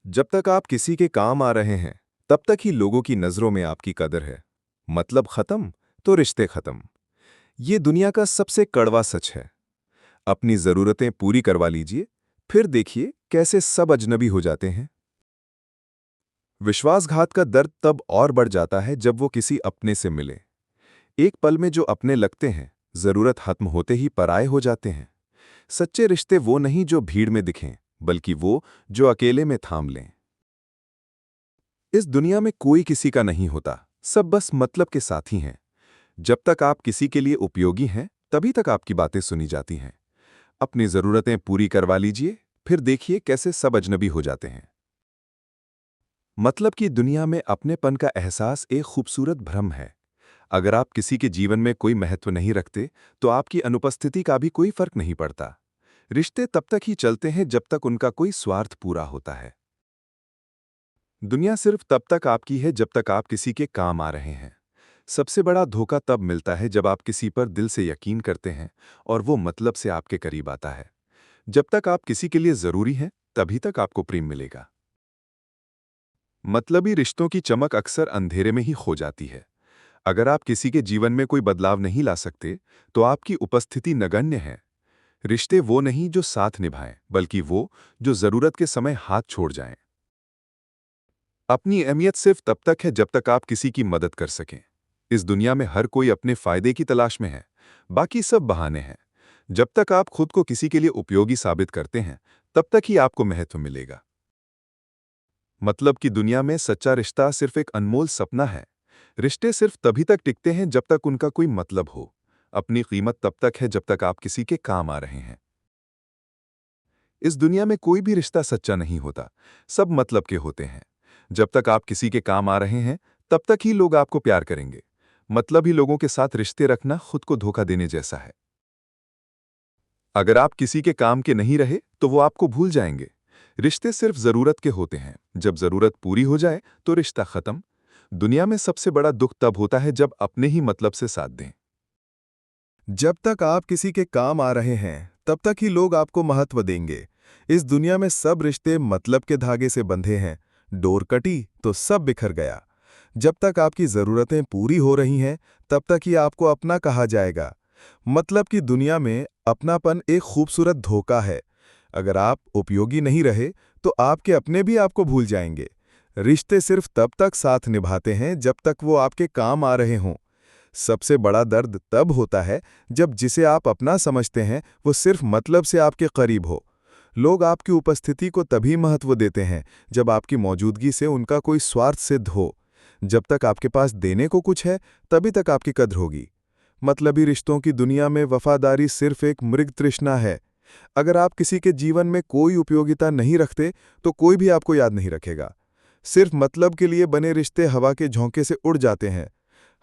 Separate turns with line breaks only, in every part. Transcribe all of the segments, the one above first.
जब तक आप किसी के काम आ रहे हैं, तब तक ही लोगों की नज़रों में आपकी कदर है। मतलब खत्म तो रिश्ते खत्म। ये दुनिया का सबसे कड़वा सच है। अपनी ज़रूरतें पूरी करवा लीजिए, फिर देखिए कैसे सब अजनबी हो जाते हैं। विश्वासघात का दर्द तब और बढ़ जाता है जब वो किसी अपने से मिले। एक पल में जो अपने लगते हैं, ज़रूरत खत्म होते ही पराये हो जाते हैं। सच्चे रिश्ते वो नहीं जो भीड़ में दिखें, बल्कि वो जो अकेले में थाम लें। इस दुनिया में कोई किसी का नहीं होता, सब बस मतलब के साथी हैं। जब तक आप किसी के लिए उपयोगी हैं, तभी तक आपकी बातें सुनी जाती हैं। अपनी ज़रूरतें पूरी करवा लीजिए, फिर देखिए कैसे सब अजनबी हो जाते हैं। मतलब कि दुनिया में अपनेपन का एहसास एक खूबसूरत भ्रम है। अगर आप किसी के जीवन में कोई महत्व नहीं रखते, तो आपकी अनुपस्थिति का भी कोई फर्क नहीं पड़ता। रिश्ते तब तक ही चलते हैं जब तक उनका कोई स्वार्थ पूरा होता है। दुनिया सिर्फ तब तक आपकी है जब तक आप किसी के काम आ रहे हैं। सबसे बड़ा धोखा तब मिलता है जब आप किसी पर दिल से यकीन करते हैं और वो मतलब से आपके करीब आता है। जब तक आप किसी के लिए जरूरी हैं, तभी तक आपको प्रेम मिलेगा। मतलबी रिश्तों की चमक अक्सर अंधेरे में ही खो जाती है। अगर आप किसी के जीवन में कोई बदलाव नहीं ला सकते, तो आपकी उपस्थिति नगण्य है। रिश्ते वो नहीं जो साथ निभाएं, बल्कि वो जो जरूरत के समय हाथ छोड़ जाएं। अपनी अहमियत सिर्फ तब तक है जब तक आप किसी की मदद कर सकें। इस दुनिया में हर कोई अपने फायदे की तलाश में है, बाकी सब बहाने हैं। जब तक आप खुद को किसी के लिए उपयोगी साबित करते हैं, तब तक ही आपको महत्व मिलेगा। मतलब कि दुनिया में सच्चा रिश्ता सिर्फ एक अनमोल सपना है। रिश्ते सिर्फ तभी तक टिकते हैं जब तक उनका कोई मतलब हो। अपनी कीमत तब तक है जब तक आप किसी के काम आ रहे हैं। इस दुनिया में कोई भी रिश्ता सच्चा नहीं होता, सब मतलब के होते हैं। जब तक आप किसी के काम आ रहे हैं, तब तक ही लोग आपको प्यार करेंगे। मतलब ही लोगों के साथ रिश्ते रखना खुद को धोखा देने जैसा है। अगर आप किसी के काम के नहीं रहे, तो वो आपको भूल जाएंगे। रिश्ते सिर्फ जरूरत के होते हैं। जब जरूरत पूरी हो जाए, तो रिश्ता खत्म। दुनिया में सबसे बड़ा दुख तब होता है जब अपने ही मतलब से साथ दें। जब तक आप किसी के काम आ रहे हैं, तब तक ही लोग आपको महत्व देंगे। इस दुनिया में सब रिश्ते मतलब के धागे से बंधे हैं। डोर कटी तो सब बिखर गया। जब तक आपकी ज़रूरतें पूरी हो रही हैं, तब तक ही आपको अपना कहा जाएगा। मतलब कि दुनिया में अपनापन एक खूबसूरत धोखा है। अगर आप उपयोगी नहीं रहे, तो आपके अपने भी आपको भूल जाएंगे। रिश्ते सिर्फ तब तक साथ निभाते हैं जब तक वो आपके काम आ रहे हों। सबसे बड़ा दर्द तब होता है जब जिसे आप अपना समझते हैं, वो सिर्फ मतलब से आपके करीब हो। लोग आपकी उपस्थिति को तभी महत्व देते हैं जब आपकी मौजूदगी से उनका कोई स्वार्थ सिद्ध हो। जब तक आपके पास देने को कुछ है, तभी तक आपकी कद्र होगी। मतलबी रिश्तों की दुनिया में वफादारी सिर्फ एक मृग तृष्णा है। अगर आप किसी के जीवन में कोई उपयोगिता नहीं रखते, तो कोई भी आपको याद नहीं रखेगा। सिर्फ मतलब के लिए बने रिश्ते हवा के झोंके से उड़ जाते हैं।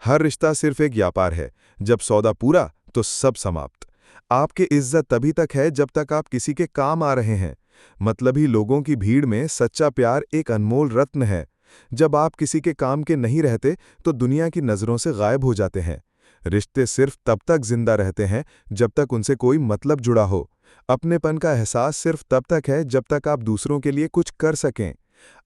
हर रिश्ता सिर्फ एक व्यापार है। जब सौदा पूरा, तो सब समाप्त। आपकी इज्जत तभी तक है जब तक आप किसी के काम आ रहे हैं। मतलबी लोगों की भीड़ में सच्चा प्यार एक अनमोल रत्न है। जब आप किसी के काम के नहीं रहते, तो दुनिया की नज़रों से गायब हो जाते हैं। रिश्ते सिर्फ तब तक जिंदा रहते हैं जब तक उनसे कोई मतलब जुड़ा हो। अपनेपन का एहसास सिर्फ तब तक है जब तक आप दूसरों के लिए कुछ कर सकें।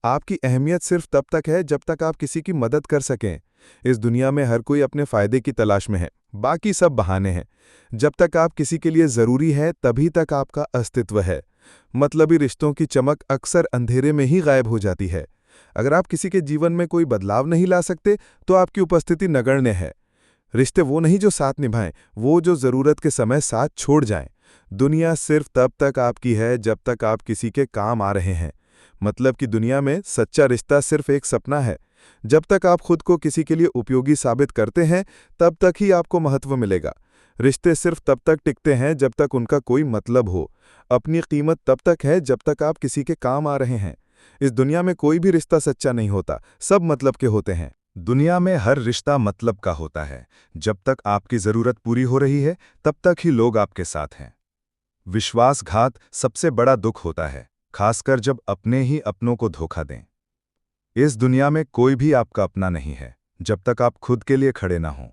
आपकी अहमियत सिर्फ तब तक है जब तक आप किसी की मदद कर सकें। इस दुनिया में हर कोई अपने फायदे की तलाश में है, बाकी सब बहाने हैं। जब तक आप किसी के लिए जरूरी है, तभी तक आपका अस्तित्व है। मतलबी रिश्तों की चमक अक्सर अंधेरे में ही गायब हो जाती है। अगर आप किसी के जीवन में कोई बदलाव नहीं ला सकते, तो आपकी उपस्थिति नगण्य है। रिश्ते वो नहीं जो साथ निभाएं, वो जो जरूरत के समय साथ छोड़ जाएं। दुनिया सिर्फ तब तक आपकी है जब तक आप किसी के काम आ रहे हैं। मतलब कि दुनिया में सच्चा रिश्ता सिर्फ एक सपना है। जब तक आप खुद को किसी के लिए उपयोगी साबित करते हैं, तब तक ही आपको महत्व मिलेगा। रिश्ते सिर्फ तब तक टिकते हैं जब तक उनका कोई मतलब हो। अपनी कीमत तब तक है जब तक आप किसी के काम आ रहे हैं। इस दुनिया में कोई भी रिश्ता सच्चा नहीं होता, सब मतलब के होते हैं। दुनिया में हर रिश्ता मतलब का होता है। जब तक आपकी जरूरत पूरी हो रही है, तब तक ही लोग आपके साथ हैं। विश्वासघात सबसे बड़ा दुख होता है, खासकर जब अपने ही अपनों को धोखा दें। इस दुनिया में कोई भी आपका अपना नहीं है, जब तक आप खुद के लिए खड़े ना हों।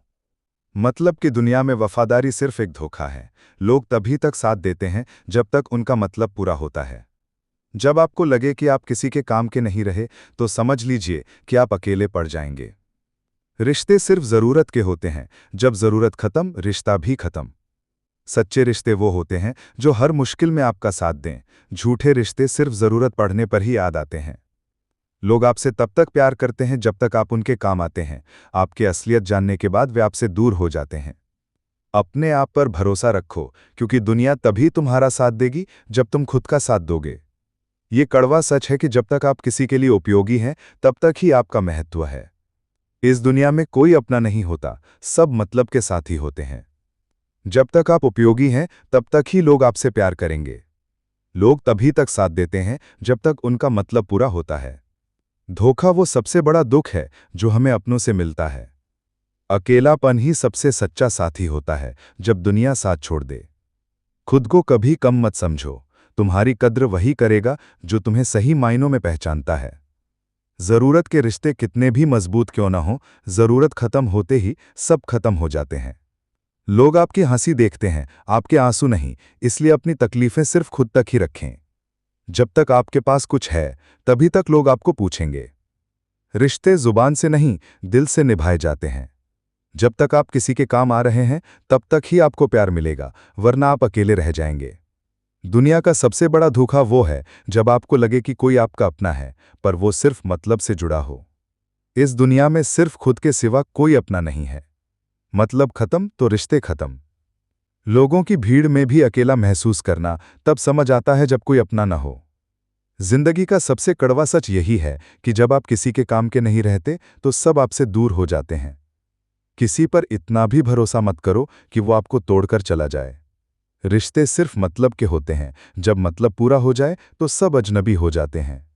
मतलब की दुनिया में वफादारी सिर्फ एक धोखा है। लोग तभी तक साथ देते हैं जब तक उनका मतलब पूरा होता है। जब आपको लगे कि आप किसी के काम के नहीं रहे, तो समझ लीजिए कि आप अकेले पड़ जाएंगे। रिश्ते सिर्फ जरूरत के होते हैं, जब जरूरत खत्म, रिश्ता भी खत्म। सच्चे रिश्ते वो होते हैं जो हर मुश्किल में आपका साथ दें। झूठे रिश्ते सिर्फ जरूरत पड़ने पर ही याद आते हैं। लोग आपसे तब तक प्यार करते हैं जब तक आप उनके काम आते हैं। आपकी असलियत जानने के बाद वे आपसे दूर हो जाते हैं। अपने आप पर भरोसा रखो, क्योंकि दुनिया तभी तुम्हारा साथ देगी जब तुम खुद का साथ दोगे। ये कड़वा सच है कि जब तक आप किसी के लिए उपयोगी हैं, तब तक ही आपका महत्व है। इस दुनिया में कोई अपना नहीं होता, सब मतलब के साथी होते हैं। जब तक आप उपयोगी हैं, तब तक ही लोग आपसे प्यार करेंगे। लोग तभी तक साथ देते हैं जब तक उनका मतलब पूरा होता है। धोखा वो सबसे बड़ा दुख है जो हमें अपनों से मिलता है। अकेलापन ही सबसे सच्चा साथी होता है, जब दुनिया साथ छोड़ दे। खुद को कभी कम मत समझो। तुम्हारी कद्र वही करेगा जो तुम्हें सही मायनों में पहचानता है। जरूरत के रिश्ते कितने भी मजबूत क्यों ना हो, जरूरत खत्म होते ही सब खत्म हो जाते हैं। लोग आपकी हंसी देखते हैं, आपके आंसू नहीं, इसलिए अपनी तकलीफें सिर्फ खुद तक ही रखें। जब तक आपके पास कुछ है, तभी तक लोग आपको पूछेंगे। रिश्ते जुबान से नहीं, दिल से निभाए जाते हैं। जब तक आप किसी के काम आ रहे हैं, तब तक ही आपको प्यार मिलेगा, वरना आप अकेले रह जाएंगे। दुनिया का सबसे बड़ा धोखा वो है जब आपको लगे कि कोई आपका अपना है, पर वो सिर्फ मतलब से जुड़ा हो। इस दुनिया में सिर्फ खुद के सिवा कोई अपना नहीं है। मतलब खत्म तो रिश्ते खत्म। लोगों की भीड़ में भी अकेला महसूस करना तब समझ आता है जब कोई अपना न हो। जिंदगी का सबसे कड़वा सच यही है कि जब आप किसी के काम के नहीं रहते, तो सब आपसे दूर हो जाते हैं। किसी पर इतना भी भरोसा मत करो कि वो आपको तोड़कर चला जाए। रिश्ते सिर्फ मतलब के होते हैं, जब मतलब पूरा हो जाए तो सब अजनबी हो जाते हैं।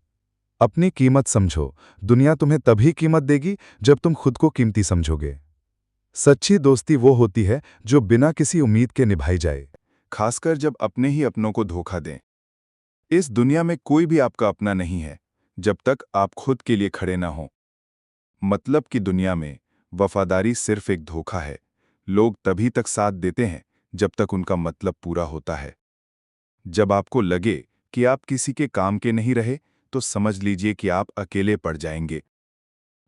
अपनी कीमत समझो। दुनिया तुम्हें तभी कीमत देगी जब तुम खुद को कीमती समझोगे। सच्ची दोस्ती वो होती है जो बिना किसी उम्मीद के निभाई जाए, खासकर जब अपने ही अपनों को धोखा दें। इस दुनिया में कोई भी आपका अपना नहीं है, जब तक आप खुद के लिए खड़े ना हों। मतलब की दुनिया में वफादारी सिर्फ एक धोखा है। लोग तभी तक साथ देते हैं जब तक उनका मतलब पूरा होता है। जब आपको लगे कि आप किसी के काम के नहीं रहे, तो समझ लीजिए कि आप अकेले पड़ जाएंगे।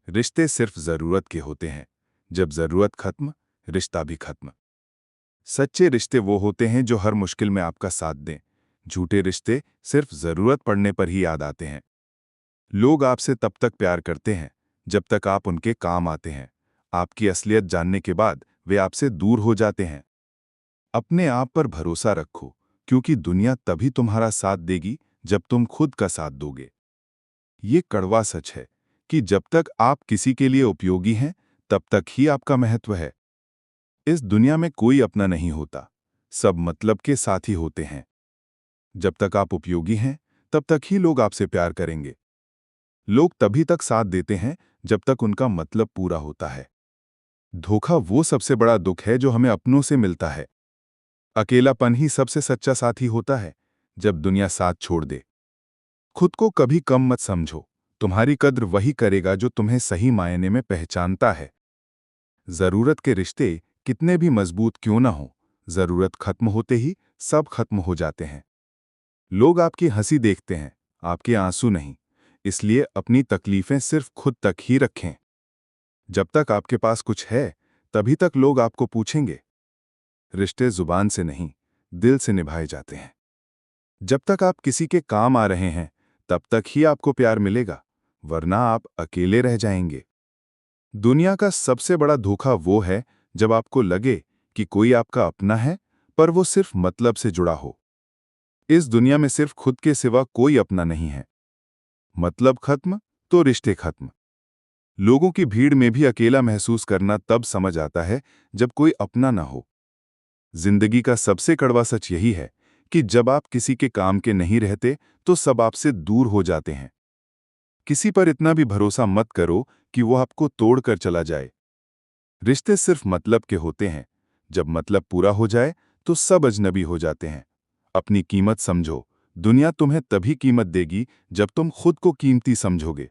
रिश्ते सिर्फ जरूरत के होते हैं, जब जरूरत खत्म, रिश्ता भी खत्म। सच्चे रिश्ते वो होते हैं जो हर मुश्किल में आपका साथ दें। झूठे रिश्ते सिर्फ जरूरत पड़ने पर ही याद आते हैं। लोग आपसे तब तक प्यार करते हैं जब तक आप उनके काम आते हैं। आपकी असलियत जानने के बाद वे आपसे दूर हो जाते हैं। अपने आप पर भरोसा रखो, क्योंकि दुनिया तभी तुम्हारा साथ देगी जब तुम खुद का साथ दोगे। ये कड़वा सच है कि जब तक आप किसी के लिए उपयोगी हैं, तब तक ही आपका महत्व है। इस दुनिया में कोई अपना नहीं होता, सब मतलब के साथी होते हैं। जब तक आप उपयोगी हैं, तब तक ही लोग आपसे प्यार करेंगे। लोग तभी तक साथ देते हैं जब तक उनका मतलब पूरा होता है। धोखा वो सबसे बड़ा दुख है जो हमें अपनों से मिलता है। अकेलापन ही सबसे सच्चा साथी होता है, जब दुनिया साथ छोड़ दे। खुद को कभी कम मत समझो। तुम्हारी कद्र वही करेगा जो तुम्हें सही मायने में पहचानता है। जरूरत के रिश्ते कितने भी मजबूत क्यों ना हो, जरूरत खत्म होते ही सब खत्म हो जाते हैं। लोग आपकी हंसी देखते हैं, आपके आंसू नहीं, इसलिए अपनी तकलीफें सिर्फ खुद तक ही रखें। जब तक आपके पास कुछ है, तभी तक लोग आपको पूछेंगे। रिश्ते जुबान से नहीं, दिल से निभाए जाते हैं। जब तक आप किसी के काम आ रहे हैं, तब तक ही आपको प्यार मिलेगा, वरना आप अकेले रह जाएंगे। दुनिया का सबसे बड़ा धोखा वो है जब आपको लगे कि कोई आपका अपना है, पर वो सिर्फ मतलब से जुड़ा हो। इस दुनिया में सिर्फ खुद के सिवा कोई अपना नहीं है। मतलब खत्म तो रिश्ते खत्म। लोगों की भीड़ में भी अकेला महसूस करना तब समझ आता है जब कोई अपना ना हो। जिंदगी का सबसे कड़वा सच यही है कि जब आप किसी के काम के नहीं रहते, तो सब आपसे दूर हो जाते हैं। किसी पर इतना भी भरोसा मत करो कि वो आपको तोड़कर चला जाए। रिश्ते सिर्फ मतलब के होते हैं, जब मतलब पूरा हो जाए तो सब अजनबी हो जाते हैं। अपनी कीमत समझो। दुनिया तुम्हें तभी कीमत देगी जब तुम खुद को कीमती समझोगे।